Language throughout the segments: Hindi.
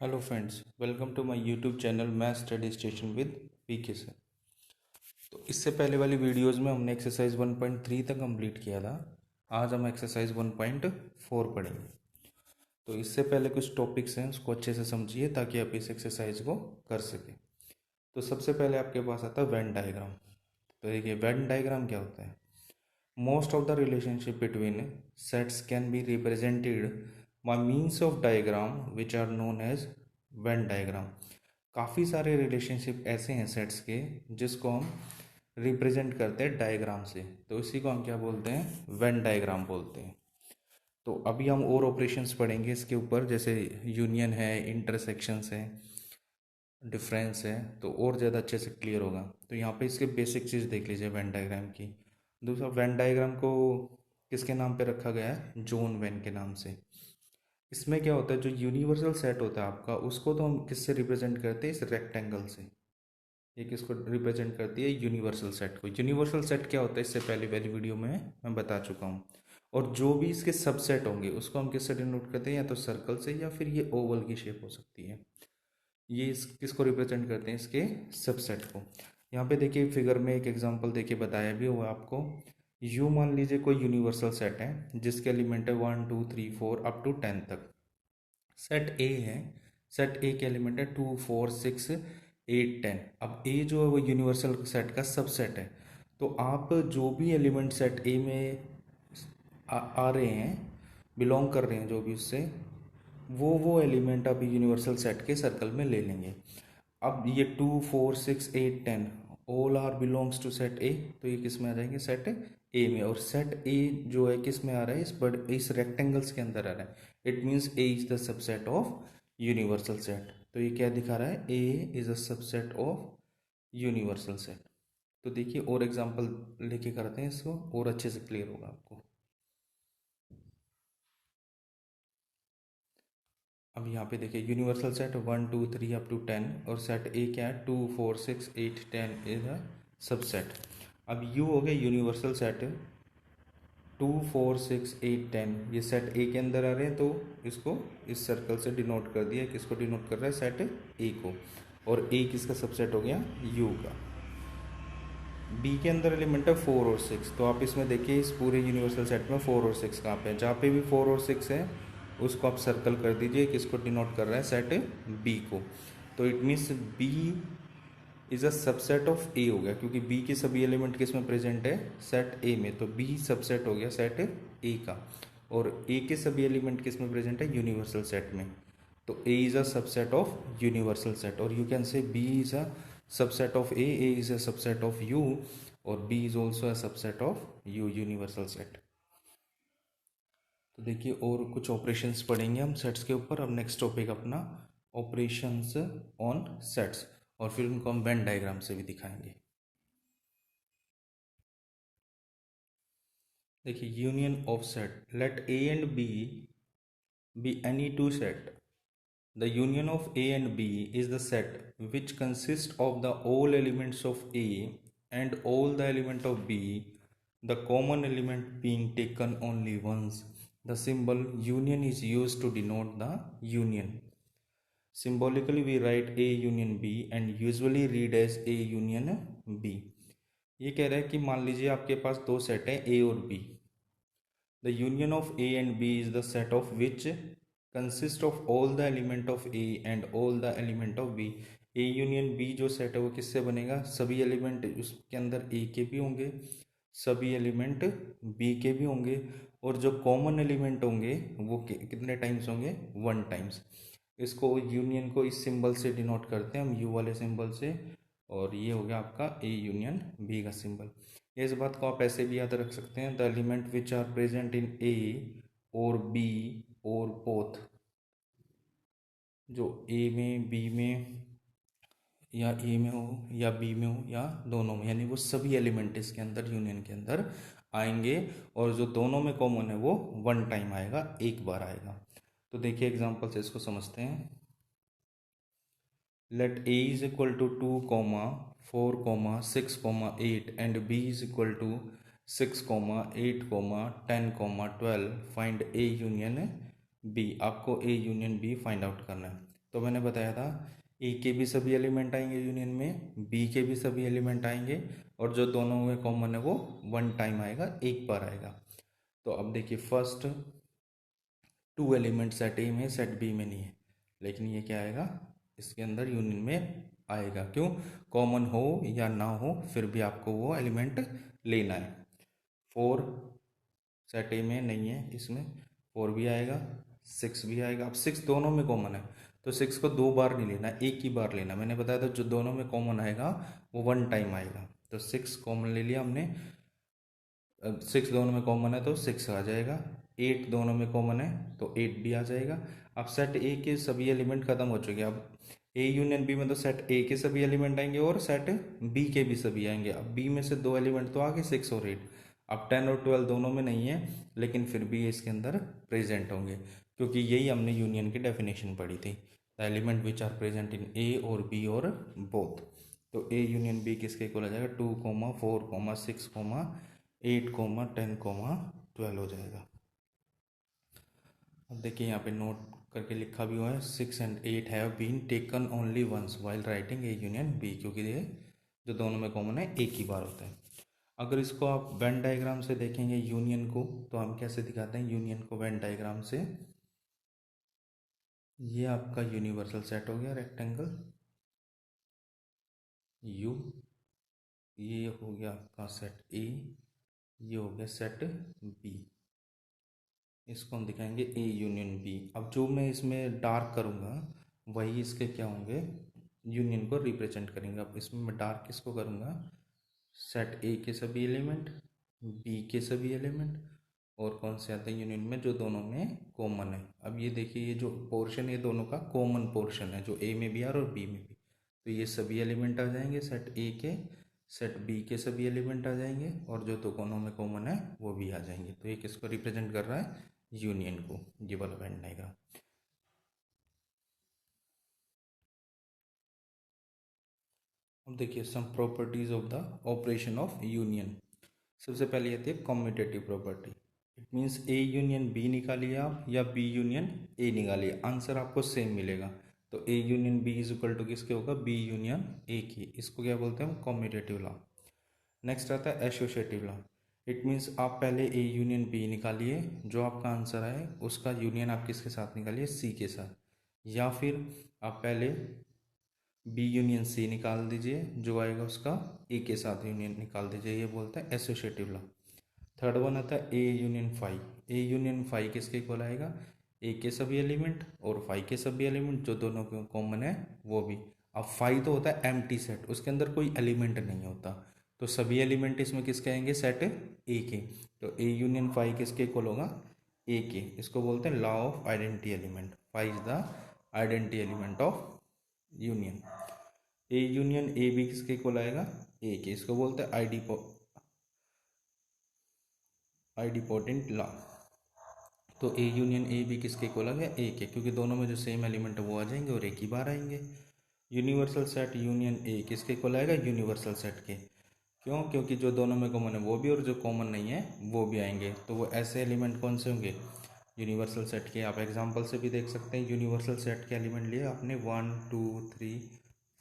Hello friends, welcome to my YouTube channel math study station with PK sir. तो इससे पहले वाली वीडियोस में हमने एक्सरसाइज 1.3 तक कंप्लीट किया था। आज हम एक्सरसाइज 1.4 पढ़ेंगे। तो इससे पहले कुछ टॉपिक्स हैं, उसको अच्छे से समझिए ताकि आप इस एक्सरसाइज को कर सकें। तो सबसे पहले आपके पास आता है वेन डायग्राम। तो देखिए वेन डायग्राम क्या होता है। Most of the relationship between sets can be represented by means of diagram which are known as Venn diagram. काफ़ी सारे रिलेशनशिप ऐसे हैं सेट्स के जिसको हम रिप्रेजेंट करते हैं डायग्राम से, तो इसी को हम क्या बोलते हैं, वेन डायग्राम बोलते हैं। तो अभी हम और ऑपरेशंस पढ़ेंगे इसके ऊपर, जैसे यूनियन है, इंटरसेक्शंस है, डिफरेंस है, तो और ज़्यादा अच्छे से क्लियर होगा। तो यहाँ पे इसके बेसिक चीज़ देख लीजिए वेन डायग्राम की। दूसरा, वेन डायग्राम को किसके नाम पे रखा गया है, जॉन वेन के नाम से। इसमें क्या होता है, जो यूनिवर्सल सेट होता है आपका, उसको तो हम किससे रिप्रेजेंट करते हैं, इस रेक्टेंगल से। ये किसको रिप्रेजेंट करती है, यूनिवर्सल सेट को। यूनिवर्सल सेट क्या होता है, इससे पहले वाली वीडियो में मैं बता चुका हूँ। और जो भी इसके सबसेट होंगे उसको हम किससे डिनोट करते हैं, या तो सर्कल से या फिर ये ओवल की शेप हो सकती है। ये इस किसको रिप्रेजेंट करते हैं, इसके सबसेट को। यहाँ पे देखिए फिगर में एक एग्जांपल देखिए बताया भी हुआ आपको। यू मान लीजिए कोई यूनिवर्सल सेट है जिसके एलिमेंट है 1 2 3 4 अप टू 10 तक। सेट ए है, सेट ए के एलिमेंट है 2 4 6 8 10। अब ए जो है वो यूनिवर्सल सेट का सबसेट है। तो आप जो भी एलिमेंट सेट ए में आ रहे हैं, बिलोंग कर रहे हैं जो भी उससे, वो एलिमेंट आप यूनिवर्सल सेट के सर्कल में ले लेंगे। अब ये 2 4 6 8 10 all are belongs to set A, तो ये किस में आ जाएंगे, सेट ए में। और सेट ए जो है किस में आ रहा है, इस रेक्टेंगल्स के अंदर आ रहा है। It means A is the subset of universal set. तो ये क्या दिखा रहा है, A is a subset of universal set. तो देखिए और एग्जांपल लेके करते हैं इसको, और अच्छे से क्लियर होगा आपको। अब यहाँ पे देखिए यूनिवर्सल सेट 1 2 3 अप टू 10, और सेट ए क्या है, 2 4 6 8 10 इज अ सबसेट। अब यू हो गया यूनिवर्सल सेट 2 4 6 8 10, ये सेट ए के अंदर आ रहे हैं, तो इसको इस सर्कल से डिनोट कर दिया। किसको डिनोट कर रहा है, सेट ए को। और ए किसका सबसेट हो गया, यू का। बी के अंदर एलिमेंट है 4 और 6, तो आप इसमें देखिए इस पूरे यूनिवर्सल सेट में 4 और 6 कहाँ पे है, जहाँ पे भी 4 और 6 है उसको आप सर्कल कर दीजिए। किसको डिनोट कर रहा है, सेट बी को। तो it means B is a subset of A हो गया, क्योंकि बी के सभी एलिमेंट किस में प्रेजेंट है, सेट ए में। तो बी सबसेट हो गया सेट ए का। और ए के सभी एलिमेंट किस में प्रेजेंट है, यूनिवर्सल सेट में। तो A is a subset of universal set, और you can say B is a subset of A is a subset of U, और B is also a subset of U, universal set. तो देखिए और कुछ ऑपरेशंस पढ़ेंगे हम सेट्स के ऊपर। अब नेक्स्ट टॉपिक अपना ऑपरेशंस ऑन सेट्स, और फिर उनको हम वेन डायग्राम से भी दिखाएंगे। देखिए union of set, let A and B any two set. The union of A and B is the set which consists of the all elements of A and all the element of B, the common element being taken only once. The symbol union is used to denote the union. Symbolically we write A union B and usually read as A union B. ये कह रहा है कि मान लीजिए आपके पास दो सेट हैं A और B। The union of A and B is the set of which consist of all the element of A and all the element of B. A union B जो सेट है वो किससे बनेगा, सभी एलिमेंट उसके अंदर A के भी होंगे, सभी एलिमेंट B के भी होंगे, और जो कॉमन एलिमेंट होंगे वो कितने टाइम्स होंगे, 1 टाइम्स। इसको यूनियन को इस सिंबल से डिनोट करते हैं हम, U वाले सिंबल से। और ये हो गया आपका A यूनियन B का सिंबल। इस बात को आप ऐसे भी याद रख सकते हैं, the element which are present in A और बी और बोथ। जो ए में, बी में, या ए में हो या बी में हो या दोनों में, यानी वो सभी एलिमेंट इसके अंदर यूनियन के अंदर आएंगे। और जो दोनों में कॉमन है वो 1 टाइम आएगा, एक बार आएगा। तो देखिए एग्जांपल से इसको समझते हैं। let a is equal to 2 comma 4 comma 6 comma 8 and b is equal to 6 comma 8 comma 10 comma 12, find a union b। आपको a union b find out करना है। तो मैंने बताया था ए के भी सभी एलिमेंट आएंगे यूनियन में, बी के भी सभी एलिमेंट आएंगे, और जो दोनों में कॉमन है वो वन टाइम आएगा, एक बार आएगा। तो अब देखिए first two element set A में सेट बी में नहीं है, लेकिन ये क्या आएगा इसके अंदर यूनियन में आएगा। क्यों? कॉमन हो या ना हो फिर भी आपको वो एलिमेंट लेना है। 4 सेट ए में नहीं है, इसमें 4 भी आएगा, 6 भी आएगा। अब 6 दोनों में कॉमन है तो 6 को 2 बार नहीं लेना, एक ही बार लेना। मैंने बताया था जो दोनों में कॉमन आएगा वो वन टाइम आएगा। तो 6 कॉमन ले लिया हमने, 6 दोनों में कॉमन है तो 6 आ जाएगा। 8 दोनों में कॉमन है तो 8 भी आ जाएगा। अब सेट ए के सभी एलिमेंट खत्म हो चुके हैं। अब ए यूनियन बी में तो सेट ए के सभी एलिमेंट आएंगे और सेट बी के भी सभी आएंगे। अब बी में से 2 एलिमेंट तो आ गए, 6 और 8। अब 10 और 12 दोनों में नहीं है, लेकिन फिर भी इसके अंदर प्रेजेंट होंगे, क्योंकि यही हमने यूनियन की डेफिनेशन पढ़ी थी, the element which are present in A और बी और बोथ। तो ए यूनियन बी किसके इक्वल आ जाएगा? 2, 4, 6, 8, 10, 12 हो जाएगा। अब देखिए यहाँ पे नोट करके लिखा भी हुआ है, 6 and 8 have been taken only once while writing A union B, क्योंकि ये जो दोनों में कॉमन है एक ही बार होता है। अगर इसको आप वेन डायग्राम से देखेंगे यूनियन को, तो हम कैसे दिखाते हैं यूनियन को वेन डायग्राम से? ये आपका यूनिवर्सल सेट हो गया रेक्टेंगल यू, ये हो गया आपका सेट ए, ये हो गया सेट बी। इसको हम दिखाएंगे ए यूनियन बी। अब जो मैं इसमें डार्क करूँगा वही इसके क्या होंगे, यूनियन को रिप्रेजेंट करेंगे। अब इसमें मैं डार्क किसको करूँगा? सेट ए के सभी एलिमेंट, बी के सभी एलिमेंट, और कौन से आते हैं यूनियन में? जो दोनों में कॉमन है। अब ये देखिए ये जो पोर्शन है दोनों का कॉमन पोर्शन है, जो ए में भी आ रहा है और बी में भी। तो ये सभी एलिमेंट आ जाएंगे सेट ए के, सेट बी के सभी एलिमेंट आ जाएंगे, और जो दो कोनों में कॉमन है वो भी आ जाएंगे। तो ये किसको रिप्रेजेंट कर रहा है? यूनियन को, ये वाला वेन डायग्राम। अब देखिए some properties of the operation of union. सबसे पहले आती है commutative property. It means A union B निकालिए आप या बी यूनियन ए निकालिए, आंसर आपको सेम मिलेगा। तो A union B is equal to किसके होगा? बी यूनियन ए की। इसको क्या बोलते हैं? Commutative law. नेक्स्ट आता है एसोसिएटिव लॉ। इट मीन्स आप पहले ए यूनियन बी निकालिए, जो आपका आंसर आए उसका यूनियन आप किसके साथ निकालिए? सी के साथ। या फिर आप पहले बी यूनियन सी निकाल दीजिए, जो आएगा उसका ए के साथ यूनियन निकाल दीजिए, ये बोलते हैं एसोसिएटिव लॉ। थर्ड वन आता है A union phi. A union phi किसके इक्वल आएगा? ए के सभी एलिमेंट और फाई के सभी एलिमेंट, जो दोनों के कॉमन है वो भी। अब फाई तो होता है एम्प्टी सेट, उसके अंदर कोई एलिमेंट नहीं होता, तो सभी एलिमेंट इसमें किसके आएंगे? सेट ए के। तो ए यूनियन फाई किसके इक्वल होगा? ए के। इसको बोलते हैं law of identity element. Phi is the identity element of union. A union A भी किसके इक्वल आएगा? ए के। इसको बोलते हैं आइडिपोटेंट लॉ। तो ए यूनियन ए भी किसके इक्वल आ गया? ए के, क्योंकि दोनों में जो सेम एलिमेंट है वो आ जाएंगे और एक ही बार आएंगे। यूनिवर्सल सेट यूनियन ए किसके इक्वल आएगा? यूनिवर्सल सेट के। क्यों? क्योंकि जो दोनों में कॉमन है वो भी, और जो कॉमन नहीं है वो भी आएंगे। तो वो ऐसे एलिमेंट कौन से होंगे? यूनिवर्सल सेट के। आप एग्जांपल से भी देख सकते हैं, यूनिवर्सल सेट के एलिमेंट लिए आपने 1, 2, 3,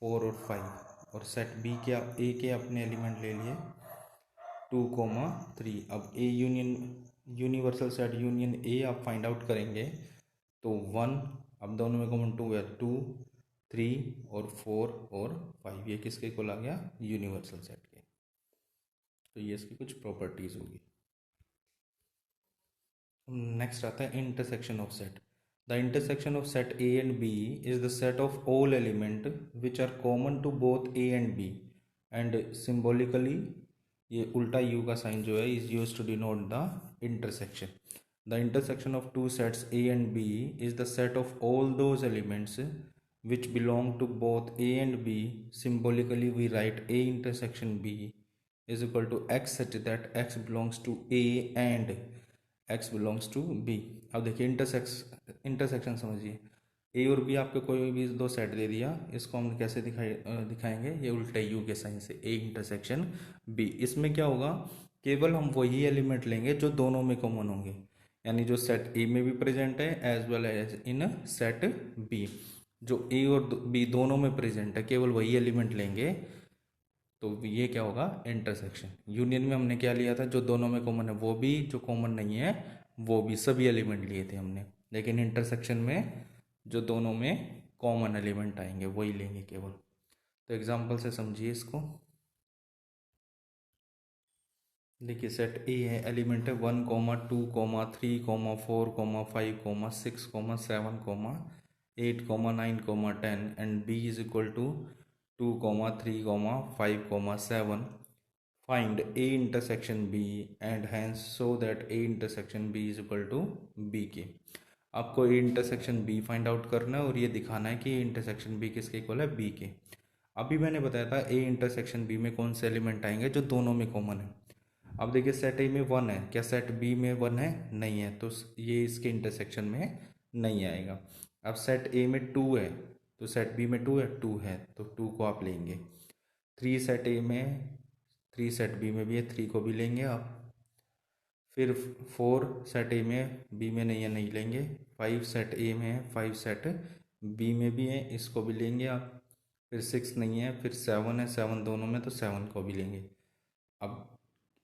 4 और 5, और सेट बी के ए के अपने एलिमेंट ले लिए 2, 3। अब A union universal set union A आप फाइंड आउट करेंगे तो 1, अब दोनों में कॉमन 2 है, 2, 3 और 4 और 5, ये किसके इक्वल आ गया? यूनिवर्सल सेट के। तो ये इसकी कुछ प्रॉपर्टीज होगी। नेक्स्ट आता है intersection of set. The intersection of set A and B is the set of all element which are common to both A and B, and symbolically ये उल्टा यू का साइन जो है is use to denote the intersection. The intersection of two sets A and B is the set of all those elements which belong to both A and B. Symbolically we write A intersection B is equal to X such that X belongs to A and X belongs to B. अब देखिए इंटरसेक्शन समझिए, ए और बी आपको कोई भी दो सेट दे दिया, इसको हम कैसे दिखाएंगे? ये उल्टे यू के साइन से, ए इंटरसेक्शन बी। इसमें क्या होगा? केवल हम वही एलिमेंट लेंगे जो दोनों में कॉमन होंगे, यानी जो सेट ए में भी प्रेजेंट है as well as in set B. जो ए और बी दोनों में प्रेजेंट है केवल वही एलिमेंट लेंगे तो ये क्या होगा, इंटरसेक्शन। यूनियन में हमने क्या लिया था, जो दोनों में कॉमन है वो भी, जो कॉमन नहीं है वो भी, सभी एलिमेंट लिए थे हमने। लेकिन इंटरसेक्शन में जो दोनों में कॉमन एलिमेंट आएंगे वही लेंगे केवल। तो एग्जांपल से समझिए इसको। देखिए सेट ए है, एलिमेंट है 1,2,3,4,5,6,7,8,9,10 and B is equal to 2,3,5,7। Find A intersection B and hence so that A intersection B is equal to B के। आपको A intersection B find out करना है और ये दिखाना है कि ए इंटरसेक्शन बी किसके इक्वल है, बी के। अभी मैंने बताया था ए इंटरसेक्शन बी में कौन से एलिमेंट आएंगे जो दोनों में कॉमन है। अब देखिए सेट ए में 1 है, क्या सेट बी में 1 है, नहीं है, तो ये इसके इंटरसेक्शन में नहीं आएगा। अब सेट ए में 2 है तो सेट बी में 2 है, 2 है तो 2 को आप लेंगे। 3 सेट ए में, 3 सेट बी में भी है, 3 को भी लेंगे आप। फिर 4 सेट ए में, बी में नहीं है, नहीं लेंगे। 5 सेट ए में है, 5 सेट बी में भी है, इसको भी लेंगे आप। फिर 6 नहीं है, फिर 7 है, 7 दोनों में, तो 7 को भी लेंगे। अब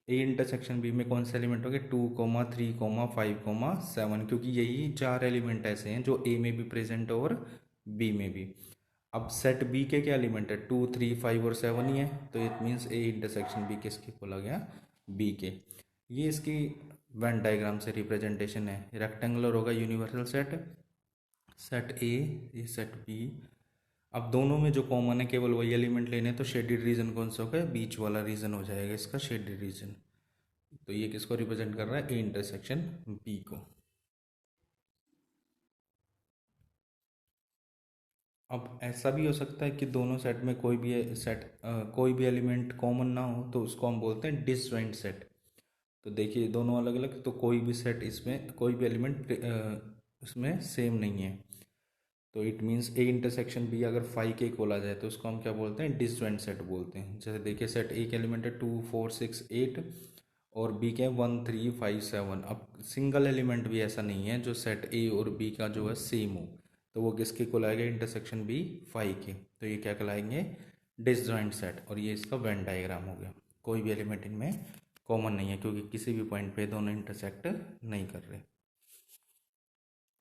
ए इंटरसेक्शन बी में कौन से एलिमेंट हो गए, 2,3,5,7, क्योंकि यही 4 एलिमेंट ऐसे हैं जो ए में भी प्रेजेंट है और बी में भी। अब सेट बी के क्या एलिमेंट है, 2, 3, 5 और 7 ही है, तो it means A intersection B किसके बोला गया, बी के। ये इसकी वेन डायग्राम से रिप्रेजेंटेशन है। रेक्टेंगुलर होगा यूनिवर्सल सेट, सेट ए, ये सेट बी। अब दोनों में जो कॉमन है केवल वही एलिमेंट लेने, तो शेडेड रीजन कौन सा होगा, बीच वाला रीजन हो जाएगा इसका शेडेड रीजन। तो ये किसको रिप्रेजेंट कर रहा है, ए इंटरसेक्शन बी को। अब ऐसा भी हो सकता है कि दोनों सेट में कोई भी एलिमेंट कॉमन ना हो, तो उसको हम बोलते हैं डिसजॉइंट सेट। तो देखिए दोनों अलग अलग, तो कोई भी सेट इसमें कोई भी एलिमेंट इसमें सेम नहीं है, तो it means A intersection B अगर 5 के इक्वल आ जाए तो उसको हम क्या बोलते हैं, डिसजॉइंट सेट बोलते हैं। जैसे देखिए सेट ए के एलिमेंट है 2, 4, 6, 8 और बी के 1, 3, 5, 7। अब सिंगल एलिमेंट भी ऐसा नहीं है जो सेट ए और बी का जो है सेम हो, तो वो किसके इक्वल आएगा, इंटरसेक्शन बी 5 के। तो ये क्या कहलाएंगे, डिसजॉइंट सेट। और ये इसका वेन डायग्राम हो गया। कोई भी एलिमेंट इनमें कॉमन नहीं है क्योंकि किसी भी पॉइंट पे दोनों इंटरसेक्ट नहीं कर रहे।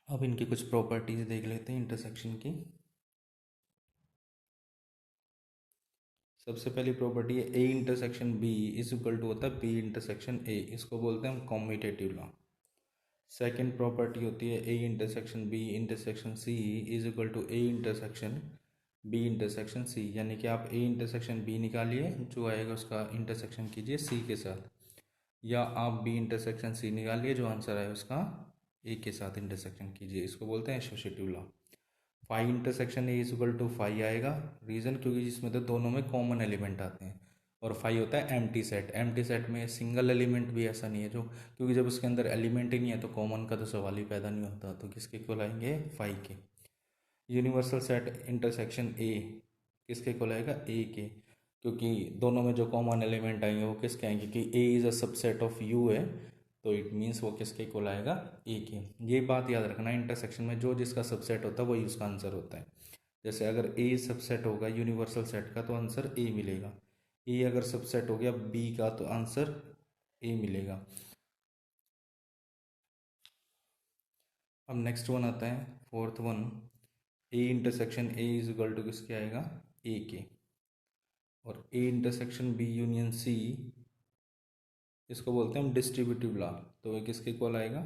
अब इनकी कुछ प्रॉपर्टीज देख लेते हैं इंटरसेक्शन की। सबसे पहली प्रॉपर्टी है A intersection B is equal to होता है बी इंटरसेक्शन ए, इसको बोलते हैं हम कॉम्यूटेटिव लॉ। सेकेंड प्रॉपर्टी होती है A intersection B intersection C is equal to A intersection B intersection C, यानी कि आप ए इंटरसेक्शन बी निकालिए, जो आएगा उसका इंटरसेक्शन कीजिए सी के साथ, या आप बी इंटरसेक्शन सी निकालिए, जो आंसर आए उसका ए के साथ इंटरसेक्शन कीजिए। इसको बोलते हैं associative law. Phi intersection A is equal to phi आएगा, रीज़न क्योंकि जिसमें तो दोनों में कॉमन एलिमेंट आते हैं। और फाई होता है एम्प्टी सेट, एम्प्टी सेट में सिंगल एलिमेंट भी ऐसा नहीं है जो, क्योंकि जब उसके अंदर एलिमेंट ही नहीं है तो कॉमन का तो सवाल ही पैदा नहीं होता, तो किसके इक्वल आएंगे, फाई के। यूनिवर्सल सेट इंटरसेक्शन ए किसके इक्वल आएगा, ए के, क्योंकि दोनों में जो कॉमन एलिमेंट आएंगे वो किसके आएंगे, कि ए is a subset of you है, तो इट मीन्स वो किसके इक्वल आएगा, ए के। ये बात याद रखना, इंटरसेक्शन में जो जिसका सबसेट होता है वही उसका आंसर होता है। जैसे अगर ए सबसेट होगा यूनिवर्सल सेट का तो आंसर ए मिलेगा, ए अगर सबसेट हो गया बी का तो आंसर ए मिलेगा। अब नेक्स्ट वन आता है fourth one, A intersection A is equal to किसके आएगा, ए के। और A intersection B union C, इसको बोलते हैं हम डिस्ट्रीब्यूटिव लॉ, तो ये किसके इक्वल आएगा।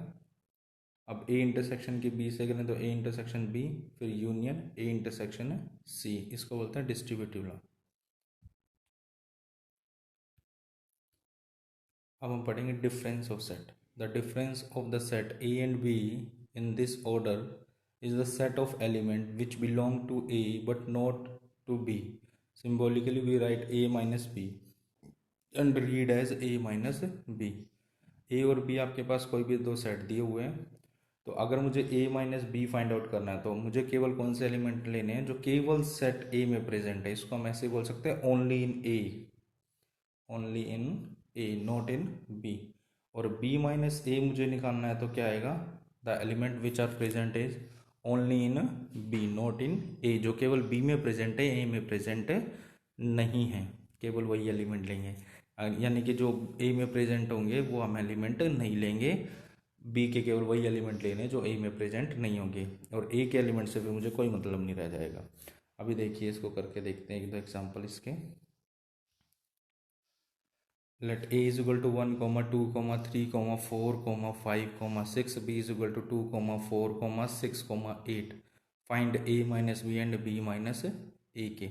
अब ए इंटरसेक्शन की बी से करें तो ए इंटरसेक्शन बी, फिर यूनियन ए इंटरसेक्शन सी, इसको बोलते हैं डिस्ट्रीब्यूटिव लॉ। अब हम पढ़ेंगे difference of set. The difference of the set A and B in this order is the set of element which belong to A but not to B. Symbolically we write A minus B and read as A minus B. A और बी आपके पास कोई भी दो सेट दिए हुए हैं, तो अगर मुझे ए माइनस बी फाइंड आउट करना है तो मुझे केवल कौन से एलिमेंट लेने हैं जो केवल सेट ए में प्रेजेंट है। इसको हम ऐसे बोल सकते हैं only in A, only in A not in B. और बी माइनस ए मुझे निकालना है तो क्या आएगा, the element which are present is only in B not in A, जो केवल बी में प्रेजेंट है, ए में प्रेजेंट नहीं है, केवल वही एलिमेंट लेंगे। यानी कि जो ए में प्रेजेंट होंगे वो हम एलिमेंट नहीं लेंगे, बी के केवल वही एलिमेंट लेने जो ए में प्रेजेंट नहीं होंगे, और ए के एलिमेंट से भी मुझे कोई मतलब नहीं रह जाएगा। अभी देखिए इसको करके देखते हैं एक दो एग्जाम्पल इसके। Let a is equal to 1, 2, 3, 4, 5, 6, b is equal to 2, 4, 6, 8। Find a minus B and b minus A के।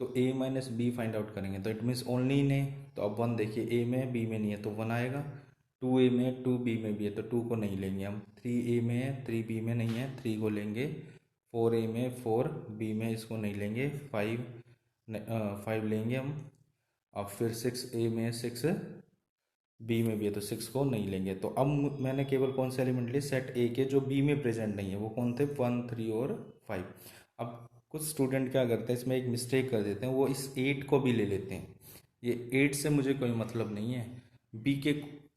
तो a minus B find out करेंगे तो it means only in A. तो अब 1 देखिए a में b में नहीं है तो 1 आएगा, 2a में 2b में भी है तो 2 को नहीं लेंगे हम, 3a में है 3b में नहीं है 3 को लेंगे, 4a में 4b में इसको नहीं लेंगे, 5 लेंगे हम। अब फिर 6a में 6b में भी है तो 6 को नहीं लेंगे। तो अब मैंने केवल कौन से एलिमेंट लिए, सेट ए के जो बी में प्रेजेंट नहीं है, वो कौन थे, 1, 3 और 5। अब कुछ स्टूडेंट क्या करते हैं, इसमें एक मिस्टेक कर देते हैं, वो इस 8 को भी ले लेते हैं। ये 8 से मुझे कोई मतलब नहीं है, बी के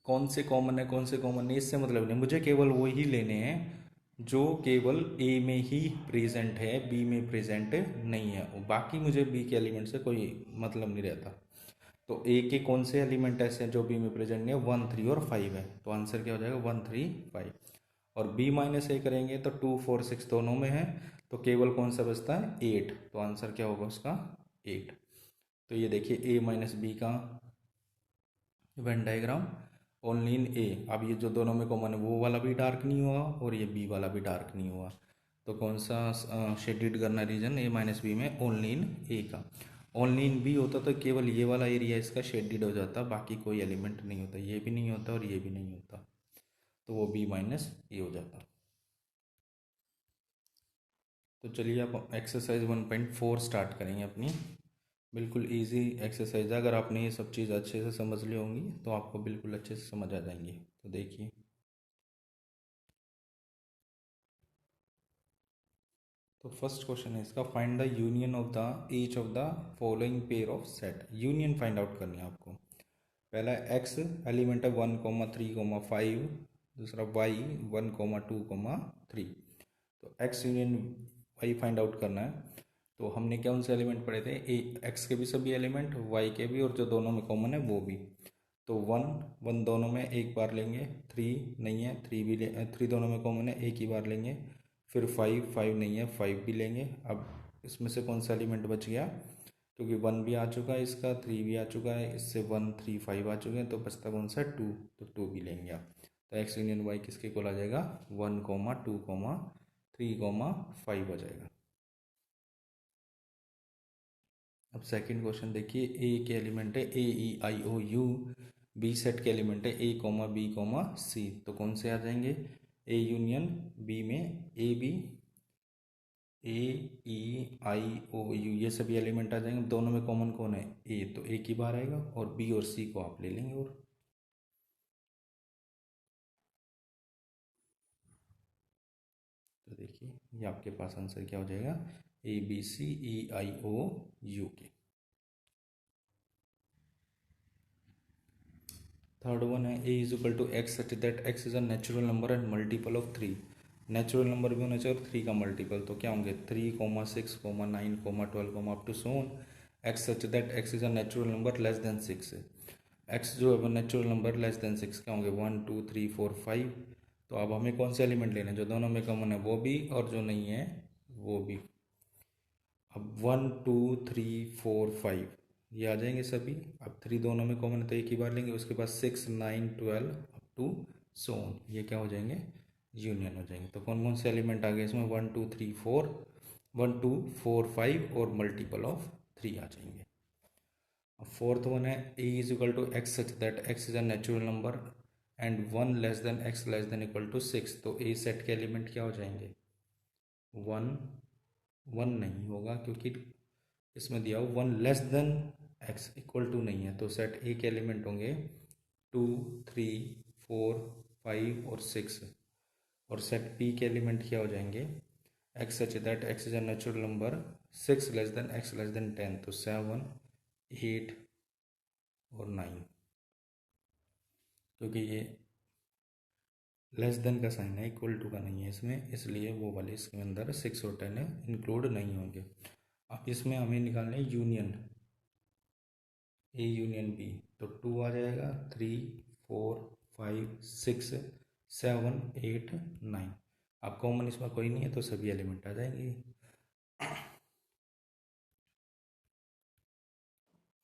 कौन से कॉमन है कौन से कॉमन नहीं, इससे मतलब नहीं, मुझे केवल वो ही लेने हैं जो केवल ए में ही प्रेजेंट है, बी में प्रेजेंट नहीं है। बाकी मुझे बी के एलिमेंट से कोई मतलब नहीं रहता। तो ए के कौन से एलिमेंट ऐसे हैं जो बी में प्रेजेंट नहीं है, 1, 3 और 5 है, तो आंसर क्या हो जाएगा 1, 3, 5। और बी माइनस ए करेंगे तो 2, 4, 6 दोनों में है, तो केवल कौन सा बचता है 8, तो आंसर क्या होगा उसका 8। तो ये देखिए ए माइनस बी का वेन डायग्राम ओनली इन ए। अब ये जो दोनों में कॉमन है वो वाला भी डार्क नहीं हुआ और ये बी वाला भी डार्क नहीं हुआ, तो कौन सा शेडेड करना रीजन, ए माइनस बी में ओनली इन ए का। ओनली इन बी होता तो केवल ये वाला एरिया इसका शेडेड हो जाता, बाकी कोई एलिमेंट नहीं होता, ये भी नहीं होता और ये भी नहीं होता, तो वो बी माइनस ए हो जाता। तो चलिए आप एक्सरसाइज 1.4 स्टार्ट करेंगे अपनी। बिल्कुल इजी एक्सरसाइज है, अगर आपने ये सब चीज़ अच्छे से समझ ली होंगी तो आपको बिल्कुल अच्छे से समझ आ जाएंगी। तो देखिए तो फर्स्ट क्वेश्चन है इसका, find the union of the each of the following pair of set. Union find out करनी है आपको। पहला एक्स एलिमेंट है 1, 3, 5, दूसरा वाई 1, 2, 3। तो X union Y find out करना है। तो हमने कौन से एलिमेंट पढ़े थे, ए एक्स के भी सभी एलिमेंट, वाई के भी, और जो दोनों में कॉमन है वो भी। तो 1 दोनों में एक बार लेंगे, 3 नहीं है 3 भी 3 दोनों में कॉमन है एक ही बार लेंगे, फिर 5 नहीं है 5 भी लेंगे। अब इसमें से कौन सा एलिमेंट बच गया, क्योंकि 1 भी आ चुका है इसका, 3 भी आ चुका है, इससे 1, 3, 5 आ चुके हैं, तो बचता कौन सा 2, तो 2 भी लेंगे आप। तो एक्स यूनियन वाई किसके को आ जाएगा 1, 2, 3, 5 आ जाएगा। अब सेकंड क्वेश्चन देखिए, ए के एलिमेंट है AEIOU, बी सेट के एलिमेंट है A, B, C। तो कौन से आ जाएंगे, ए यूनियन बी में AEIOU ये सभी एलिमेंट आ जाएंगे। दोनों में कॉमन कौन है ए, तो एक ही बार आएगा, और बी और सी को आप ले लेंगे। और तो देखिए ये आपके पास आंसर क्या हो जाएगा, ABCEIOU के। थर्ड वन है A is equal to x such that x is a natural number and multiple of 3। Natural number भी होना चाहिए और 3 का मल्टीपल, तो क्या होंगे 3, 6, 9, 12 up to so on. X such that x is a natural number less than 6। X जो है वो नेचुरल नंबर लेस देन 6 क्या होंगे 1, 2, 3, 4, 5। तो अब हमें कौन से एलिमेंट लेने हैं, जो दोनों में कॉमन है वो भी और जो नहीं है वो भी। अब 1, 2, 3, 4, 5 ये आ जाएंगे सभी। अब 3 दोनों में कॉमन है तो एक ही बार लेंगे, उसके बाद 6, 9, 12 अप टू सो ऑन, ये क्या हो जाएंगे यूनियन हो जाएंगे। तो कौन कौन से एलिमेंट आ गए इसमें 1, 2, 3, 4, 1, 2, 4, 5 और मल्टीपल ऑफ 3 आ जाएंगे। अब फोर्थ वन है A is equal to x such that x is a natural number and 1 less than X less than equal to 6। तो ए सेट के एलिमेंट क्या हो जाएंगे 1, 1 नहीं होगा क्योंकि इसमें दिया हो 1 less than X equal to नहीं है, तो सेट ए के एलिमेंट होंगे 2, 3, 4, 5 और 6। और सेट पी के एलिमेंट क्या हो जाएंगे x such that x is a natural number 6 less than X less then 10, तो 7, 8 और 9, क्योंकि ये लेस देन का साइन है, इक्वल टू का नहीं है इसमें, इसलिए वो वाले इसके अंदर 6 और 10 इंक्लूड नहीं होंगे। अब इसमें हमें निकालना है यूनियन, ए यूनियन बी, तो 2 आ जाएगा, 3 4 5 6 7 8 9। अब कॉमन इसमें कोई नहीं है तो सभी एलिमेंट आ जाएंगे।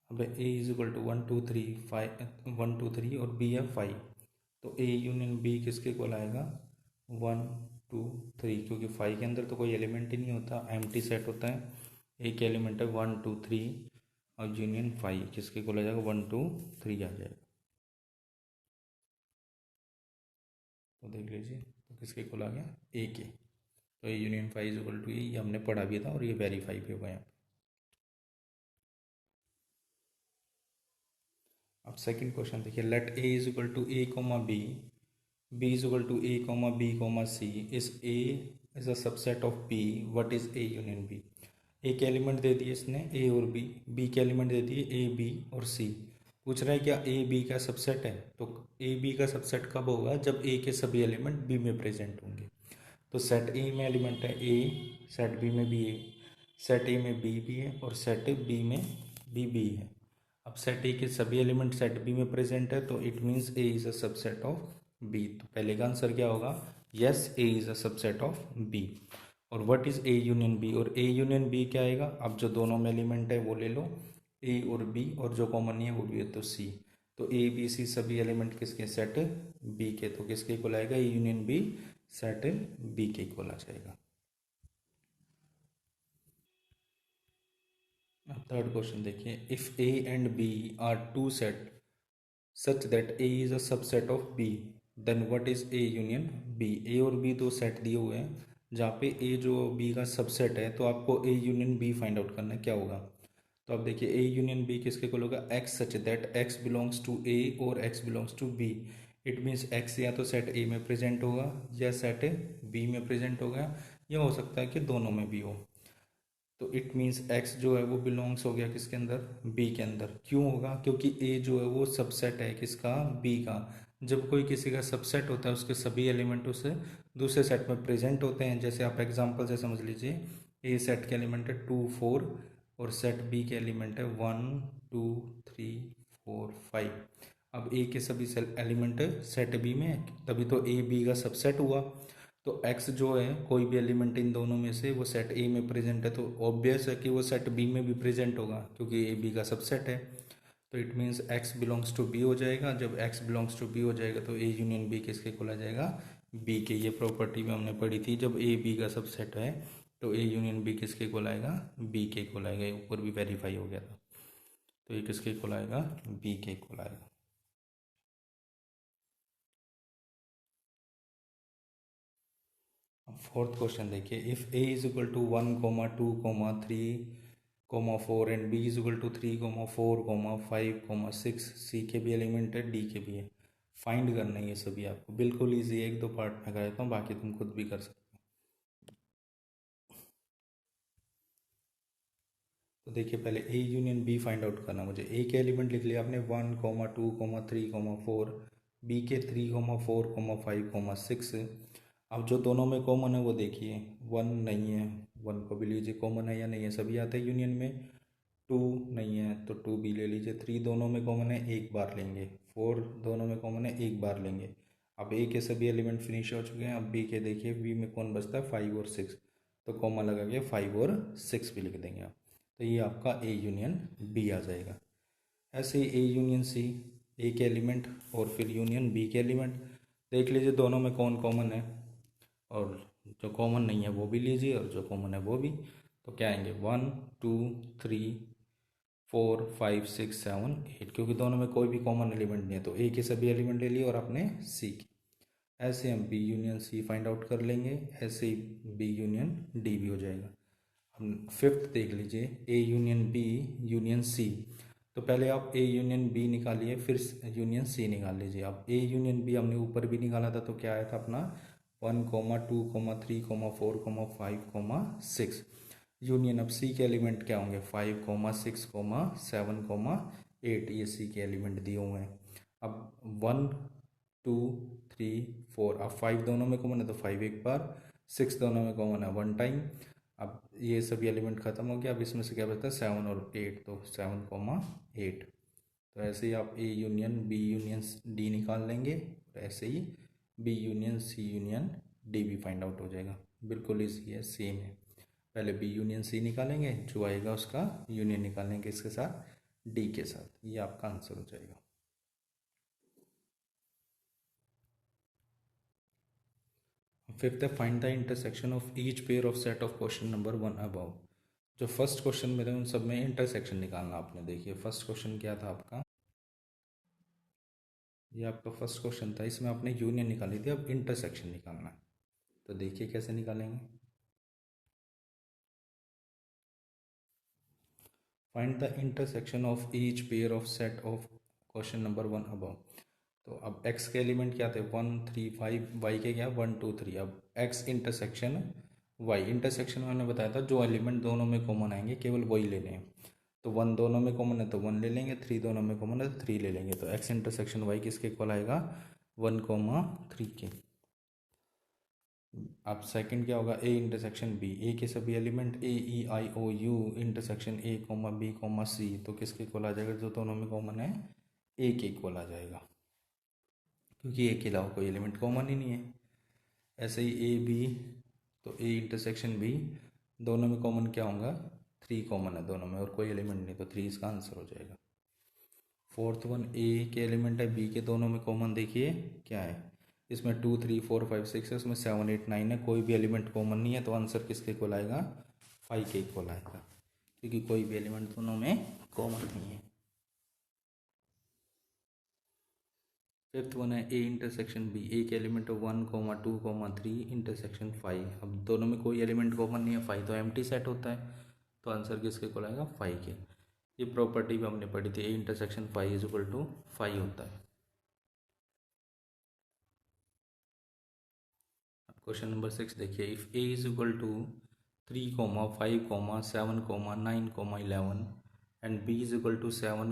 अब ए इज इक्वल टू 1 2 3 5, 1 2 3 और बी है 5, तो ए यूनियन बी किसके इक्वल आएगा, 1 2 3, क्योंकि 5 के अंदर तो कोई एलिमेंट ही नहीं होता, एम्प्टी सेट होता है। एक एलिमेंट है 1 2 3 और यूनियन 5 किसके इक्वल आ जाएगा, 1 2 3 आ जाएगा। तो देख लीजिए, तो किसके इक्वल आ गया, ए के। तो ये यूनियन 5 इज इक्वल टू ये हमने पढ़ा भी था और ये वेरीफाई भी होगा यहाँ पे। अब सेकंड क्वेश्चन देखिए, let A is equal to A comma B, B is equal to A comma B comma C, is A is a subset of B, what is A union B. एक एलिमेंट दे दिए इसने ए और बी के एलिमेंट दे दिए ए बी और सी। पूछ रहा है क्या ए बी का सबसेट है, तो ए बी का सबसेट कब होगा, जब ए के सभी एलिमेंट बी में प्रेजेंट होंगे। तो सेट ए में एलिमेंट है ए, सेट बी में भी ए, सेट ए में बी भी है और सेट बी में बी है। अब सेट ए के सभी एलिमेंट सेट बी में प्रेजेंट है, तो it means A is a subset of B. तो पहले का आंसर क्या होगा, yes A is a subset of B. और what is A union B, और ए यूनियन बी क्या आएगा, अब जो दोनों में एलिमेंट है वो ले लो, ए और बी, और जो कॉमन नहीं है वो भी है तो सी। तो ए बी सी सभी एलिमेंट किसके, सेट बी के, तो किसके इक्वल आएगा, A union B set B के इक्वल आ जाएगा। अब थर्ड क्वेश्चन देखिए, if A and B are two set such that A is a subset of B, then what is A union B. A और बी दो सेट दिए हुए हैं जहाँ पे ए जो बी का सबसेट है, तो आपको A union B find out करना है, क्या होगा। तो आप देखिए ए यूनियन बी किसके इक्वल होगा, X such that x belongs to A और X belongs to B. It means X या तो सेट ए में प्रेजेंट होगा या सेट बी में प्रेजेंट होगा, या हो सकता है कि दोनों में भी हो। तो इट मीन्स एक्स जो है वो बिलोंग्स हो गया किसके अंदर, बी के अंदर। क्यों होगा, क्योंकि ए जो है वो सबसेट है किसका, बी का। जब कोई किसी का सबसेट होता है उसके सभी एलिमेंट उस दूसरे सेट में प्रेजेंट होते हैं। जैसे आप एग्जांपल से समझ लीजिए, ए सेट के एलिमेंट है 2 4 और सेट बी के एलिमेंट है 1 2 3 4 5। अब ए के सभी एलिमेंट सेट बी में है, तभी तो ए बी का सबसेट हुआ। तो x जो है कोई भी एलिमेंट इन दोनों में से वो सेट ए में प्रेजेंट है, तो ऑब्वियस है कि वो सेट बी में भी प्रेजेंट होगा क्योंकि ए बी का सबसेट है। तो it means x belongs to B हो जाएगा। जब x बिलोंग्स टू बी हो जाएगा तो ए यूनियन बी किसके इक्वल आ जाएगा, बी के। ये प्रॉपर्टी में हमने पढ़ी थी, जब ए बी का सबसेट है तो ए यूनियन बी किसके इक्वल आएगा, बी के इक्वल आएगा। ऊपर भी वेरीफाई हो गया था, तो ये किसके इक्वल आएगा, बी के इक्वल आएगा। फोर्थ क्वेश्चन देखिए, if A is equal to 1 2 3 4 and B is equal to 3 4 5 6, C के भी एलिमेंट है डी के भी है, फाइंड करना है ये सभी आपको। बिल्कुल ईजी है, एक दो पार्ट में कराता हूँ, बाकी तुम खुद भी कर सकते हो। तो देखिए, पहले A union B find out करना मुझे। ए के एलिमेंट लिख लिया आपने 1 2 3 4, बी के 3 4 5 6। अब जो दोनों में कॉमन है वो देखिए, 1 नहीं है, 1 को भी लीजिए, कॉमन है या नहीं है, सभी आते हैं यूनियन में। 2 नहीं है तो 2 भी ले लीजिए, 3 दोनों में कॉमन है एक बार लेंगे, 4 दोनों में कॉमन है एक बार लेंगे। अब ए के सभी एलिमेंट फिनिश हो चुके हैं। अब बी के देखिए, बी में कौन बचता है, 5 और 6, तो कॉमा लगा के 5 और 6 भी लिख देंगे आप। तो ये आपका ए यूनियन बी आ जाएगा। ऐसे ही ए यूनियन सी, ए के एलिमेंट और फिर यूनियन बी के एलिमेंट। देख लीजिए दोनों में कौन कॉमन है, और जो कॉमन नहीं है वो भी लीजिए और जो कॉमन है वो भी। तो क्या आएंगे, 1 2 3 4 5 6 7 8, क्योंकि दोनों में कोई भी कॉमन एलिमेंट नहीं है तो ए के सभी एलिमेंट ले लिए और आपने सी की। ऐसे हम B union C find out कर लेंगे, ऐसे ही बी यूनियन डी भी हो जाएगा। हम फिफ्थ देख लीजिए, A union B union C. तो पहले आप ए यूनियन बी निकालिए, फिर यूनियन सी निकाल लीजिए। अब ए यूनियन बी हमने ऊपर भी निकाला था, तो क्या आया था अपना 1 2 3 4 5 6। यूनियन अब सी के एलिमेंट क्या होंगे, 5 6 7 8, ये सी के एलिमेंट दिए हुए हैं। अब 1 2 3 4। अब 5 दोनों में कॉमन है तो 5 एक बार, 6 दोनों में कॉमन है 1 टाइम। अब ये सभी एलिमेंट खत्म हो गया। अब इसमें से क्या बचता है 7 और 8, तो 7,8। तो ऐसे ही आप A union B union D निकाल लेंगे, ऐसे ही B union C union D भी फाइंड आउट हो जाएगा। बिल्कुल इजी है, सेम है। पहले बी यूनियन सी निकालेंगे, जो आएगा उसका यूनियन निकालेंगे इसके साथ डी के साथ, ये आपका आंसर हो जाएगा। फिफ्थ है find the intersection of each pair of set of question number 1 above. जो फर्स्ट क्वेश्चन मेरे उन सब में इंटरसेक्शन निकालना आपने। देखिए फर्स्ट क्वेश्चन क्या था आपका, ये आपका फर्स्ट क्वेश्चन था, इसमें आपने यूनियन निकाली थी, अब इंटरसेक्शन निकालना है। तो देखिए कैसे निकालेंगे। Find the intersection of each pair of set of question number 1 above. तो अब x के एलिमेंट क्या थे 1 3 5, y के क्या 1 2 3। अब x इंटरसेक्शन y, इंटरसेक्शन में मैंने बताया था जो एलिमेंट दोनों में कॉमन आएंगे केवल वही लेने हैं। तो 1 दोनों में कॉमन है तो 1 ले लेंगे, 3 दोनों में कॉमन है तो 3 ले लेंगे। तो x इंटरसेक्शन y किसके इक्वल आएगा 1,3 के। अब सेकंड क्या होगा a इंटरसेक्शन b, a के सभी element a e i o u intersection a b c, तो किसके इक्वल आ जाएगा जो दोनों में कॉमन है a के इक्वल आ जाएगा, क्योंकि a के अलावा कोई एलिमेंट कॉमन ही नहीं है। ऐसे ही ए बी, तो ए इंटरसेक्शन बी, दोनों में कॉमन क्या होगा 3 कॉमन है दोनों में और कोई एलिमेंट नहीं, तो 3 इसका आंसर हो जाएगा। फोर्थ वन ए के एलिमेंट है बी के दोनों में कॉमन, देखिए क्या है इसमें 2 3 4 5 6 है, उसमें 7 8 9 है, कोई भी एलिमेंट कॉमन नहीं है, तो आंसर किसके इक्वल आएगा 5 के इक्वल आएगा, क्योंकि कोई भी एलिमेंट दोनों में कॉमन नहीं है। फिफ्थ वन है ए इंटरसेक्शन बी, ए के एलिमेंट 1 2 3 इंटरसेक्शन 5। अब दोनों में कोई एलिमेंट कॉमन नहीं है, 5 तो एम्प्टी सेट होता है, तो आंसर किसके इक्वल आएगा 5 के। ये प्रॉपर्टी भी हमने पढ़ी थी, A intersection 5 is equal to 5 होता है। अब क्वेश्चन नंबर 6 देखिए, if A is equal to 3 5 7 9 11 and b is equal to 7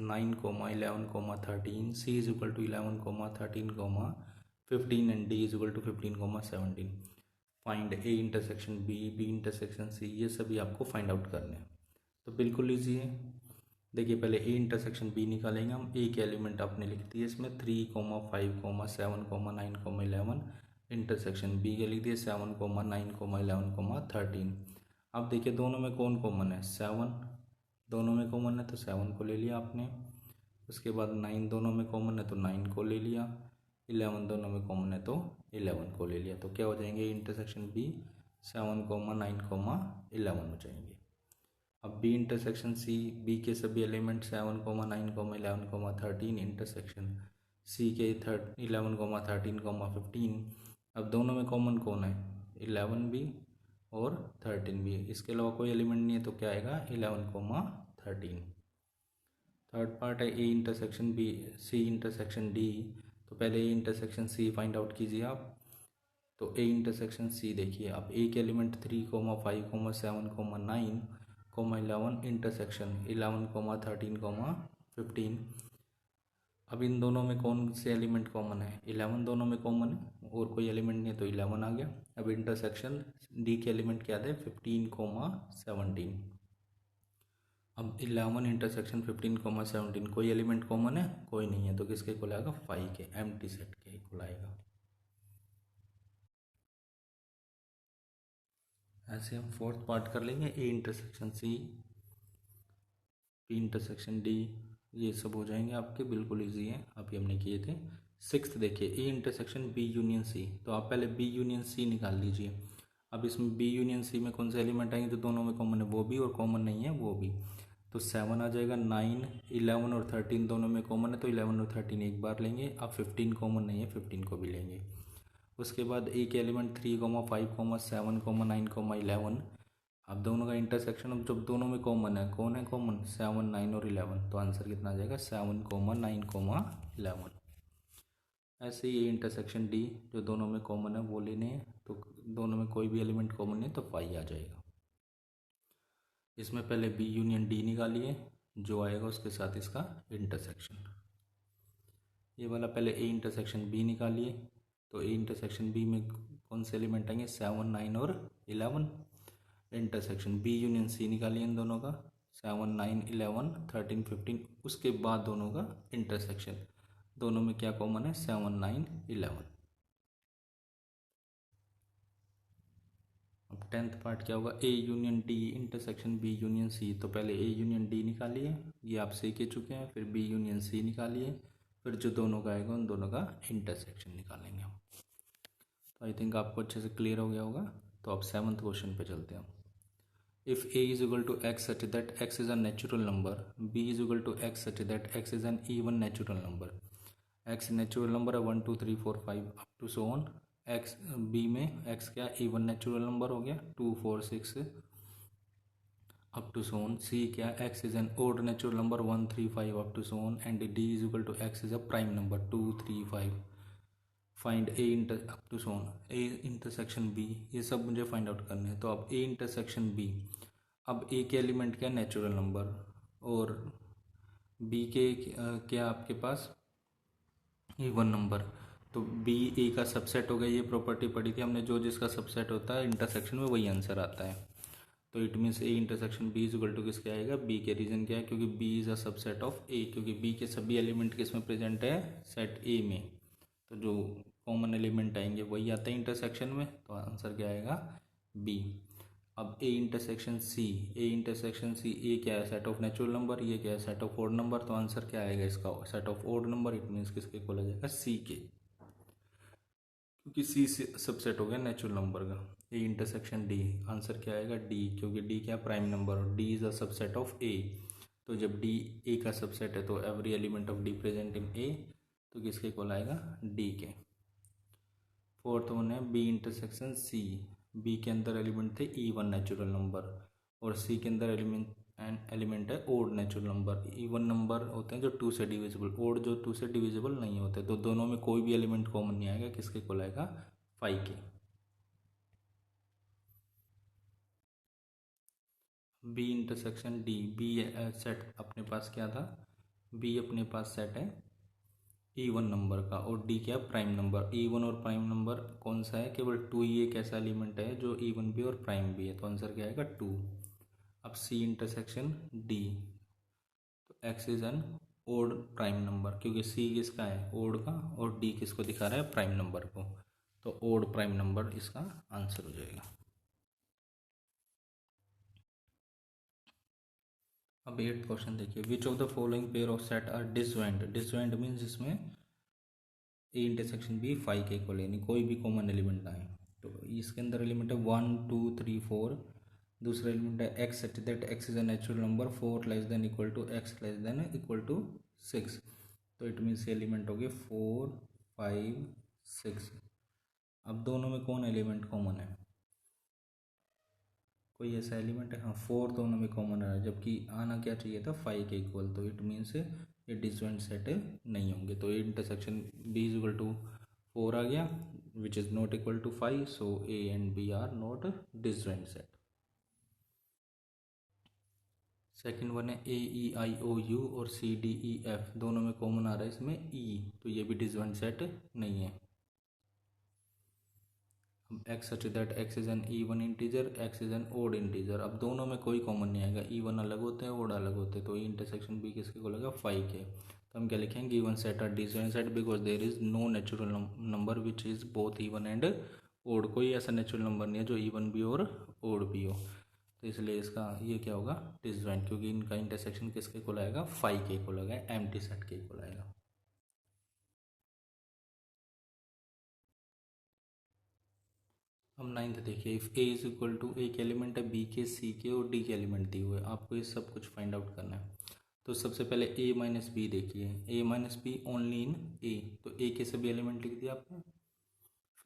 9 11 13, c is equal to 11 13 15 and d is equal to 15 17। Find a intersection b, b intersection c, ये सभी आपको फाइंड आउट करने हैं। तो बिल्कुल ईजी है। देखिए पहले a इंटरसेक्शन b निकालेंगे हम। a के एलिमेंट आपने लिख दिए इसमें 3 5 7 9 11, इंटरसेक्शन b के लिख दिए 7 9 11 13। अब देखिए दोनों में कौन कॉमन है 7, दोनों में कॉमन है तो 7 को ले लिया आपने। उसके बाद 9 दोनों में कॉमन है तो 9 को ले लिया। 11 दोनों में कॉमन है तो 11 को ले लिया। तो क्या हो जाएंगे इंटरसेक्शन बी 7 9 11 हो जाएंगे। अब बी इंटरसेक्शन सी, बी के सभी एलिमेंट 7 9 11 13, इंटरसेक्शन सी के 11 13 15। अब दोनों में कॉमन कौन है 11 भी और 13 भी, इसके अलावा कोई एलिमेंट नहीं है, तो क्या आएगा 11 13। थर्ड पार्ट है A intersection B C intersection D. तो पहले A intersection C find out कीजिए आप। तो ए इंटरसेक्शन सी देखिए, अब ए के एलिमेंट 3 5 7 9 11, इंटरसेक्शन 11 13 15। अब इन दोनों में कौन से एलिमेंट कॉमन है 11 दोनों में कॉमन है और कोई एलिमेंट नहीं है, तो 11 आ गया। अब इंटरसेक्शन डी के एलिमेंट क्या थे 15 17। अब 11 इंटरसेक्शन 15 17, कोई एलिमेंट कॉमन है कोई नहीं है, तो किसके इक्वल आएगा 5 के, एम्प्टी सेट के इक्वल आएगा। ऐसे हम फोर्थ पार्ट कर लेंगे, A intersection C P intersection D, ये सब हो जाएंगे आपके, बिल्कुल इजी है, आप ये हमने किए थे। सिक्स्थ देखिए A intersection B union C. तो आप पहले बी यूनियन सी निकाल लीजिए। अब इसमें बी यूनियन सी में कौन से एलिमेंट आएंगे जो दोनों में कॉमन है वो भी और कॉमन नहीं है वो भी। तो 7 आ जाएगा, 9 11 और 13 दोनों में कॉमन है तो 11 और 13 एक बार लेंगे। अब 15 कॉमन नहीं है 15 को भी लेंगे। उसके बाद ए के एलिमेंट 3 5 7 9 11। अब दोनों का इंटरसेक्शन, अब जब दोनों में कॉमन है कौन है कॉमन 7 9 और 11, तो आंसर कितना आ जाएगा 7 9 11। ऐसे ही इंटरसेक्शन डी, जो दोनों में कॉमन है वो लेने हैं, तो दोनों में कोई भी एलिमेंट कॉमन नहीं तो 5 आ जाएगा। इसमें पहले बी यूनियन डी निकालिए, जो आएगा उसके साथ इसका इंटरसेक्शन। ये वाला पहले ए इंटरसेक्शन बी निकालिए। तो ए इंटरसेक्शन बी में कौन से एलिमेंट आएंगे, 7, 9 और 11। इंटरसेक्शन बी यूनियन सी निकालिए इन दोनों का, 7, 9, 11, 13, 15। उसके बाद दोनों का इंटरसेक्शन, दोनों में क्या कॉमन है, 7, 9, 11। अब 10th पार्ट क्या होगा, A union D intersection B union C. तो पहले ए यूनियन डी निकालिए, ये आप सीख के चुके हैं। फिर बी यूनियन सी निकालिए, फिर जो दोनों का आएगा उन दोनों का इंटरसेक्शन निकालेंगे हम। तो आई थिंक आपको अच्छे से क्लियर हो गया होगा। तो अब 7th क्वेश्चन पे चलते हैं हम। If a is equal to x such that x is a natural number, b is equal to x such that x is an even natural number, x natural number है 1 2 3 4 5 up to so on, x b में x क्या इवन नेचुरल नंबर हो गया 2 4 6 up to so on, c क्या x is an odd natural number 1 3 5 up to so on, and d is equal to x is a prime number 2 3 5। Find A inter up to so on, A intersection B, ये सब मुझे फाइंड आउट करने हैं। तो अब ए इंटरसेक्शन बी, अब ए के एलिमेंट क्या नेचुरल नंबर और बी के क्या आपके पास इवन नंबर। तो बी ए का सबसेट हो गया, ये प्रॉपर्टी पढ़ी थी हमने, जो जिसका सबसेट होता है इंटरसेक्शन में वही आंसर आता है। तो it means A intersection B is equal to किसके आएगा, बी के। रीजन क्या है, क्योंकि B is a subset of A, क्योंकि बी के सभी एलिमेंट किसमें प्रेजेंट है, सेट ए में। तो जो कॉमन एलिमेंट आएंगे वही आते हैं इंटरसेक्शन में, तो आंसर क्या आएगा, बी। अब ए इंटरसेक्शन सी, ए इंटरसेक्शन सी, ए क्या है, सेट ऑफ नेचुरल नंबर, ये क्या है, सेट ऑफ ओड नंबर। तो आंसर क्या आएगा इसका, set of odd number. It means किसके को जाएगा, सी के, क्योंकि सी सबसेट हो गया नेचुरल नंबर का। ए इंटरसेक्शन डी, आंसर क्या आएगा, डी, क्योंकि डी क्या प्राइम नंबर और D is a subset of A. तो जब डी ए का सबसेट है तो every element of D present in A, तो किसके को आएगा, डी के। फोर्थ वन है बी इंटरसेक्शन सी, बी के अंदर एलिमेंट थे इवन नेचुरल नंबर और सी के अंदर एलिमेंट है odd natural number. Even number होते हैं जो 2 से डिविजिबल, ओड जो 2 से डिविजिबल नहीं होते। तो दोनों में कोई भी एलिमेंट कॉमन नहीं आएगा, किसके को आएगा, 5 के। B intersection D, B set अपने पास क्या था, बी अपने पास सेट है इवन नंबर का और डी क्या प्राइम नंबर। इवन और प्राइम नंबर कौन सा है, केवल 2 ही एक ऐसा एलिमेंट है जो इवन भी और प्राइम भी है। तो आंसर क्या आएगा, 2। अब सी इंटरसेक्शन डी, तो x is an odd prime number, क्योंकि सी किसका है, ओड का, और डी किसको दिखा रहा है, प्राइम नंबर को। तो ओड प्राइम नंबर इसका आंसर हो जाएगा। अब 8th क्वेश्चन देखिए, which of the following pair of set are disjoint. Disjoint means जिसमें ए इंटरसेक्शन बी 5 के इक्वल, यानी कोई भी कॉमन एलिमेंट ना है। तो इसके अंदर एलिमेंट है 1 2 3 4, दूसरा एलिमेंट है x such that x is a natural number 4 less than equal to x less than equal to 6। तो इट मीन्स एलिमेंट हो गए 4 5 6। अब दोनों में कौन एलिमेंट कॉमन है, कोई ऐसा एलिमेंट है, हाँ 4 दोनों में कॉमन है, जबकि आना क्या चाहिए था 5 के इक्वल। तो इट मीन्स ये डिसजॉइंट सेट नहीं होंगे। तो ये intersection B is equal to 4 आ गया, which is not equal to 5। So A and B are not disjoint set. Second one है A E I O you और सी डी ई एफ, दोनों में कॉमन आ रहा है इसमें ई, तो ये भी डिसजॉइंट सेट नहीं है। X such that x is an even integer, x is an odd integer. अब दोनों में कोई कॉमन नहीं आएगा, इवन अलग होते हैं, ओड अलग होते हैं। तो इंटरसेक्शन बी किसके को लगा, 5 के। तो हम क्या लिखेंगे, even set are disjoint set because there is no natural number which is both even and odd. कोई ऐसा नेचुरल नंबर नहीं है जो इवन भी और ओड भी हो, तो इसलिए इसका ये क्या होगा, डिसजॉइंट, क्योंकि इनका इंटरसेक्शन किसके को आएगा, 5 के को आएगा, एम्प्टी सेट के को आएगा। अब 9th देखिए, if A is equal to, A के एलिमेंट है बी के, सी के और डी के एलिमेंट दिए हुए, आपको ये सब कुछ फाइंड आउट करना है। तो सबसे पहले ए माइनस बी देखिए, ए minus B only in A, तो ए के सभी एलिमेंट लिख दिया आपने,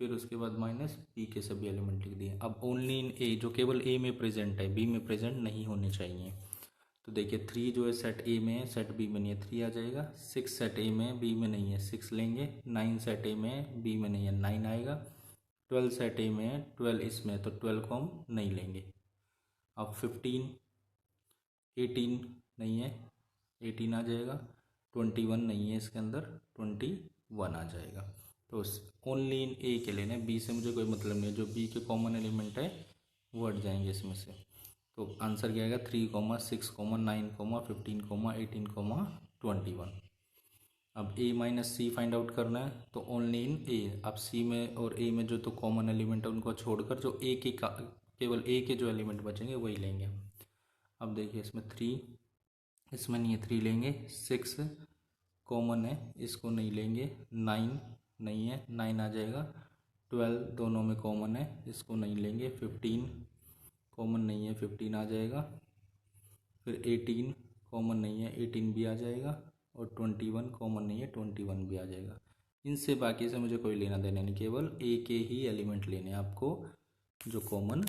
फिर उसके बाद माइनस बी के सभी एलिमेंट लिख दिए। अब ओनली इन ए, जो केवल ए में प्रेजेंट है, बी में प्रेजेंट नहीं होने चाहिए। तो देखिए 3 जो है सेट ए में है, सेट बी में नहीं है, 3 आ जाएगा। 6 सेट ए में, बी में नहीं है, 6 लेंगे। 9 सेट ए में, बी में नहीं है, 9 आएगा। 12 सेट ए में है, 12 इसमें, तो 12 को हम नहीं लेंगे। अब 15 18 नहीं है, 18 आ जाएगा। 21 नहीं है इसके अंदर, 20 1 आ जाएगा। तो ओनली इन ए के लेने, बी से मुझे कोई मतलब नहीं है, जो बी के कॉमन एलिमेंट है वो हट जाएंगे इसमें से। तो आंसर क्या आएगा 3, 6, 9, 15, 18, 21। अब ए माइनस सी फाइंड आउट करना है, तो ओनली इन ए। अब सी में और ए में जो तो कॉमन एलिमेंट है उनको छोड़कर जो ए के केवल ए के जो एलिमेंट बचेंगे वही लेंगे। अब देखिए इसमें 3, इसमें नहीं है 3 लेंगे। 6 कॉमन है, इसको नहीं लेंगे। 9 नहीं है, 9 आ जाएगा। 12 दोनों में कॉमन है, इसको नहीं लेंगे। 15 कॉमन नहीं है, 15 आ जाएगा। फिर 18 कॉमन नहीं है, 18 भी आ जाएगा। और 21 कॉमन नहीं है, 21 भी आ जाएगा। इनसे बाकी से मुझे कोई लेना देना नहीं, केवल ए के ही एलिमेंट लेने हैं आपको जो कॉमन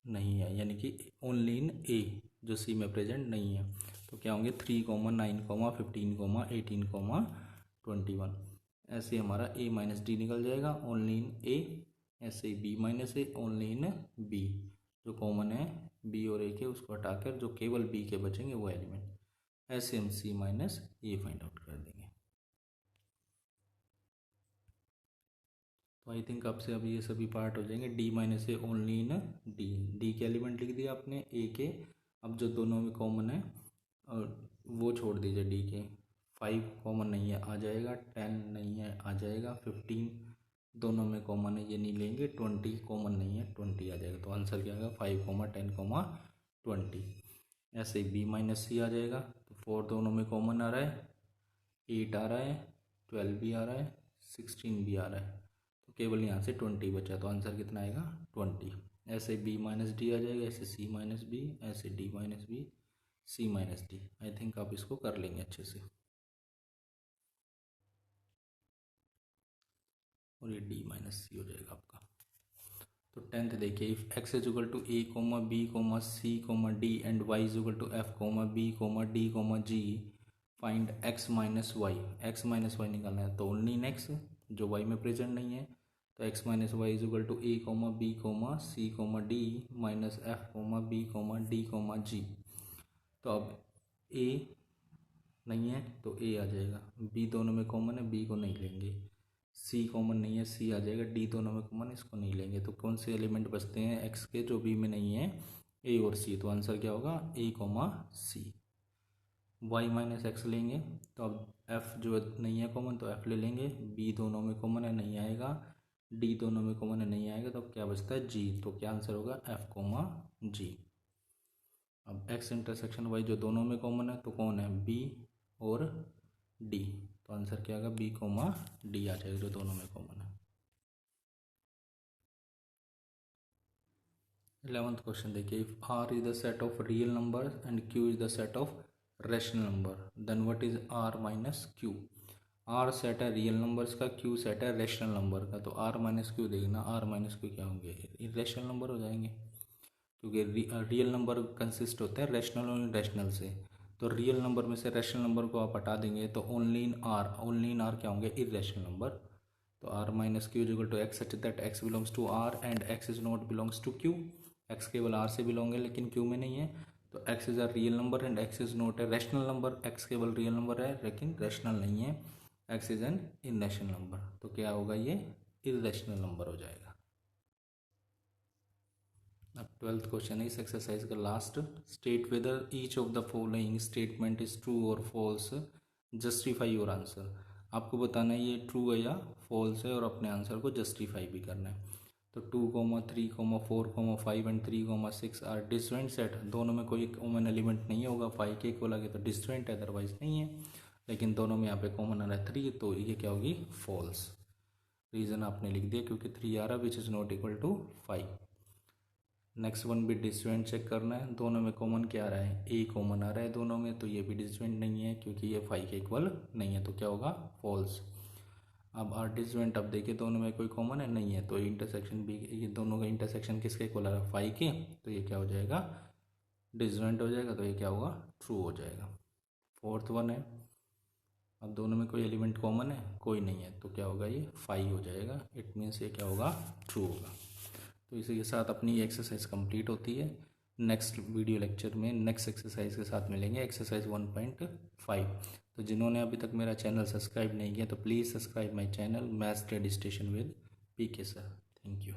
नहीं है, यानी कि ओनली इन ए, जो सी में प्रेजेंट नहीं है। तो क्या होंगे 3, 9, 15, 18, 21। ऐसे हमारा ए माइनस डी निकल जाएगा ओनली इन ए। ऐसे ही B minus A only in B, जो कॉमन है बी और ए के उसको हटाकर जो केवल बी के बचेंगे वो एलिमेंट। ऐसे हम सी माइनस ए फाइंड आउट कर देंगे। तो आई थिंक आपसे अब ये सभी पार्ट हो जाएंगे। D minus A only in D, D के एलिमेंट लिख दिया आपने ए के। अब जो दोनों में कॉमन है और वो छोड़ दीजिए डी के। 5 कॉमन नहीं है, आ जाएगा। 10 नहीं है, आ जाएगा। 15 दोनों में कॉमन है, ये नहीं लेंगे। 20 कॉमन नहीं है, 20 आ जाएगा। तो आंसर क्या आएगा 5, 10, 20। ऐसे ही बी माइनस सी आ जाएगा। तो 4 दोनों में कॉमन आ रहा है, 8 आ रहा है, 12 भी आ रहा है, 16 भी आ रहा है। तो केवल यहाँ से 20 बचा, तो आंसर कितना आएगा 20। ऐसे बी माइनस डी आ जाएगा, ऐसे सी माइनस बी, ऐसे D minus B, C minus D. I think आप इसको कर लेंगे अच्छे से। और ये डी माइनस सी हो जाएगा आपका। तो 10th देखिए, if X is equal to A comma B comma C comma D and Y is equal to F comma B comma D comma G, find X minus Y. X minus Y निकालना है, तो ओनली इन एक्स, जो वाई में प्रेजेंट नहीं है। तो X minus Y is equal to A comma B comma C comma D minus F comma B comma D comma G. तो अब ए नहीं है तो ए आ जाएगा। बी दोनों में कॉमन है, बी को नहीं लेंगे। सी कॉमन नहीं है, सी आ जाएगा। डी दोनों में कॉमन, इसको नहीं लेंगे। तो कौन से एलिमेंट बचते हैं एक्स के जो बी में नहीं है, ए और सी। तो आंसर क्या होगा A comma C. Y minus X लेंगे, तो अब एफ जो नहीं है कॉमन तो एफ ले लेंगे। बी दोनों में कॉमन है, नहीं आएगा। डी दोनों में कॉमन है, नहीं आएगा। तो अब क्या बचता है जी। तो क्या आंसर होगा एफ कोमा जी। अब एक्स इंटरसेक्शन वाई जो दोनों में कॉमन है, तो कौन है बी और डी। तो आंसर क्या आएगा बी कोमा डी आ जाएगा, जो दोनों में कॉमन है। 11th क्वेश्चन देखिए, if R is the set of real number and Q is the set of rational number, then what is R minus Q. R set है रियल नंबर्स का, क्यू सेट है रैशनल नंबर का। तो आर माइनस क्यू देखना, आर माइनस क्यू क्या होंगे, इरेशनल नंबर हो जाएंगे, क्योंकि रियल नंबर कंसिस्ट होता है रैशनल और इरेशनल से। तो रियल नंबर में से रैशनल नंबर को आप हटा देंगे, तो only in R, only in R क्या होंगे इरेशनल नंबर। तो R minus Q is equal to x such that x belongs to R and x is not belongs to Q. X केवल आर से बिलोंग है लेकिन क्यू में नहीं है। तो x is a real number and x is not a rational number. X केवल रियल नंबर है लेकिन रैशनल नहीं है। X is an irrational number. तो क्या होगा ये इरेशनल नंबर हो जाएगा। अब 12th क्वेश्चन है इस एक्सरसाइज का last. State whether each of the following statement is true और फॉल्स, जस्टिफाई योर आंसर। आपको बताना है ये ट्रू है या फॉल्स है और अपने आंसर को जस्टिफाई भी करना है। तो 2, 3, 4, 5 एंड 3, 6 आर डिस्जॉइंट सेट। दोनों में कोई कॉमन एलिमेंट नहीं होगा। 5 के इक्वल आगे तो डिस्जॉइंट है, अदरवाइज नहीं है। लेकिन दोनों में यहाँ पे कॉमन आ रहा है 3, तो ये क्या होगी फॉल्स। रीज़न आपने लिख दिया क्योंकि 3 आ रहा है which is not equal to 5। Next one भी डिस्जॉइंट चेक करना है। दोनों में कॉमन क्या आ रहा है, ए कॉमन आ रहा है दोनों में, तो ये भी डिस्जॉइंट नहीं है क्योंकि ये 5 के इक्वल नहीं है। तो क्या होगा फॉल्स। अब आर डिस्जॉइंट, अब देखिए दोनों में कोई कॉमन है नहीं है, तो इंटरसेक्शन भी, ये दोनों का इंटरसेक्शन किसके इक्वल आ रहा है 5 के, तो ये क्या हो जाएगा डिस्जॉइंट हो जाएगा। तो ये क्या होगा ट्रू हो जाएगा। 4th वन है, अब दोनों में कोई एलिमेंट कॉमन है कोई नहीं है, तो क्या होगा ये 5 हो जाएगा। इट मीन्स ये क्या होगा ट्रू होगा। तो इसी के साथ अपनी एक्सरसाइज कंप्लीट होती है। नेक्स्ट वीडियो लेक्चर में नेक्स्ट एक्सरसाइज के साथ मिलेंगे, एक्सरसाइज 1.5। तो जिन्होंने अभी तक मेरा चैनल सब्सक्राइब नहीं किया तो please subscribe my channel maths study station with PK sir. Thank you.